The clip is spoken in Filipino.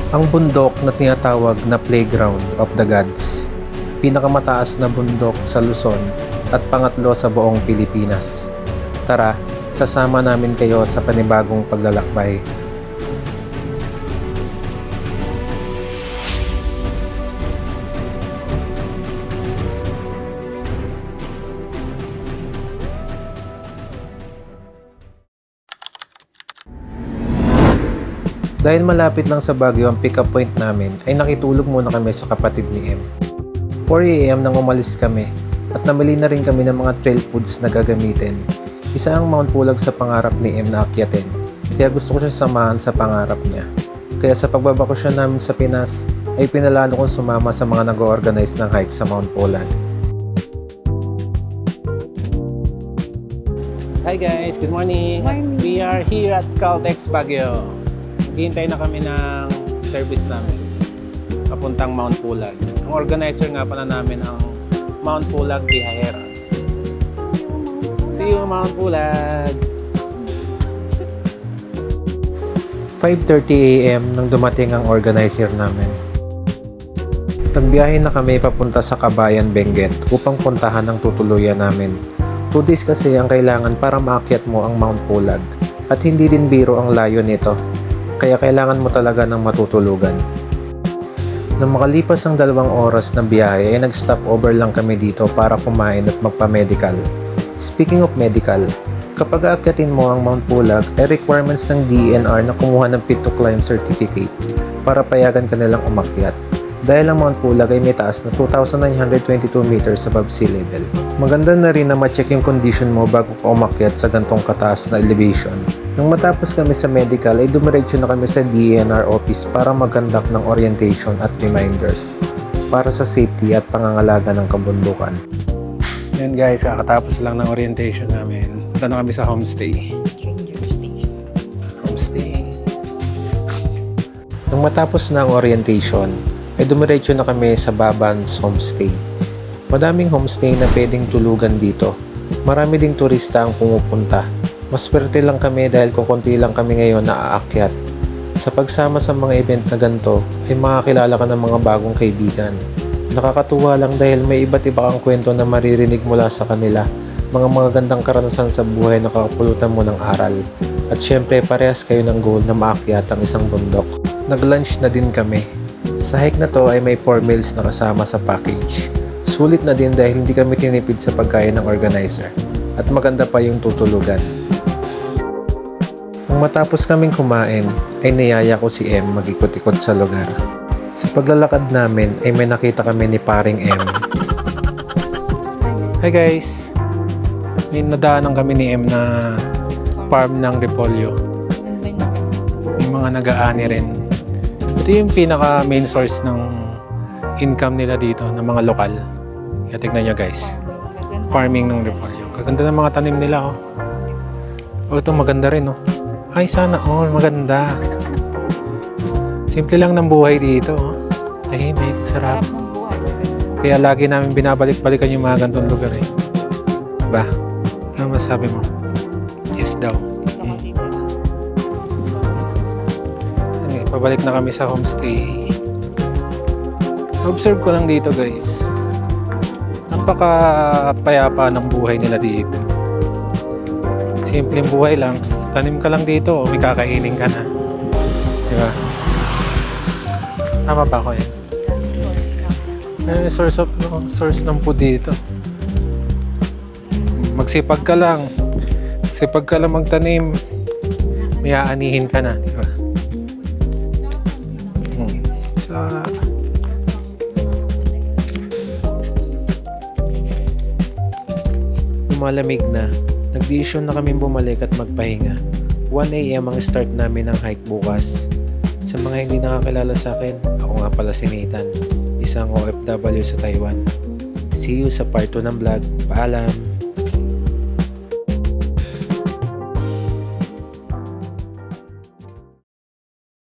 Ang bundok na tinatawag na Playground of the Gods, pinakamataas na bundok sa Luzon at pangatlo sa buong Pilipinas. Tara, sasama namin kayo sa panibagong paglalakbay. Dahil malapit lang sa Baguio ang pick-up point namin, ay nakitulog muna kami sa kapatid ni M. 4 AM nang umalis kami at namili na rin kami ng mga trail foods na gagamitin. Isa ang Mount Pulag sa pangarap ni M na akyatin, kaya gusto ko siya samahan sa pangarap niya. Kaya sa pagbabakasyon namin sa Pinas, ay pinalano kong sumama sa mga nag-organize ng hike sa Mount Pulag. Hi guys, good morning! We are here at Caltex Baguio. Hintay na kami ng service namin papuntang Mount Pulag. Ang organizer nga pala namin ang Mount Pulag Viajeras. See you Mount Pulag! 5:30 AM nang dumating ang organizer namin. Nagbiyahe na kami papunta sa Kabayan, Benguet upang puntahan ang tutuluyan namin. 2 days kasi ang kailangan para maakyat mo ang Mount Pulag at hindi din biro ang layo nito. Kaya kailangan mo talaga ng matutulugan. Nang makalipas ang 2 oras na biyahe ay nag-stop over lang kami dito para kumain at magpa-medical. Speaking of medical, kapag aakyatin mo ang Mount Pulag ay requirements ng DENR na kumuha ng Fit to Climb certificate para payagan ka nilang umakyat. Dahil ang Mount Pulag ay may taas na 2,922 meters above sea level. Maganda na rin na ma-check yung condition mo bago ka umakyat sa gantong kataas na elevation. Nung matapos kami sa medical ay dumiretso na kami sa DENR office para mag-conduct ng orientation at reminders para sa safety at pangangalaga ng kabundukan. Yan guys, kakatapos lang ng orientation namin. Punta na kami sa homestay. Nung matapos na ang orientation, ay dumiretso na kami sa Babans Homestay. Madaming homestay na pwedeng tulugan dito. Marami ding turista ang pumupunta. Maswerte lang kami dahil kukunti lang kami ngayon na aakyat. Sa pagsama sa mga event na ganito, ay makakilala ka ng mga bagong kaibigan. Nakakatuwa lang dahil may iba't iba kang kwento na maririnig mula sa kanila. Mga magandang karanasan sa buhay na kakapulutan mo ng aral. At syempre parehas kayo ng goal na maakyat ang isang bundok. Nag-lunch na din kami. Sa hike na to ay may 4 meals na kasama sa package. Sulit na din dahil hindi kami tinipid sa pagkain ng organizer at maganda pa yung tutulugan. Nung matapos kaming kumain ay niyaya ko si M mag-ikot-ikot sa lugar. Sa paglalakad namin ay may nakita kami ni paring M. Hi guys! May nadaanan kami ni M na farm ng repolyo. May mga nag-aani rin. Ito yung pinaka main source ng income nila dito ng mga lokal. Kaya tignan nyo guys, farming ng repolyo. Kaganda ng mga tanim nila oh. Oh, ito maganda rin oh. Ay sana all maganda. Simple lang ng buhay dito oh. Tahimik, sarap. Kaya lagi namin binabalik-balikan yung mga gantong lugar eh. Diba? Ano masabi mo? Yes daw. Pabalik na kami sa homestay. Observe ko lang dito guys. Napakapayapa ng buhay nila dito. Simpleng buhay lang. Tanim ka lang dito o may kakainin ka na. Diba? Tama ba ako yan? Source ng food dito. Magsipag ka lang. Magsipag ka lang magtanim. May aanihin ka na. Diba? Malamig na, nag-decision na kami bumalik at magpahinga. 1 AM ang start namin ng hike bukas. Sa mga hindi nakakilala sa akin, ako nga pala si Nathan, isang OFW sa Taiwan. See you sa part 2 ng vlog. Paalam!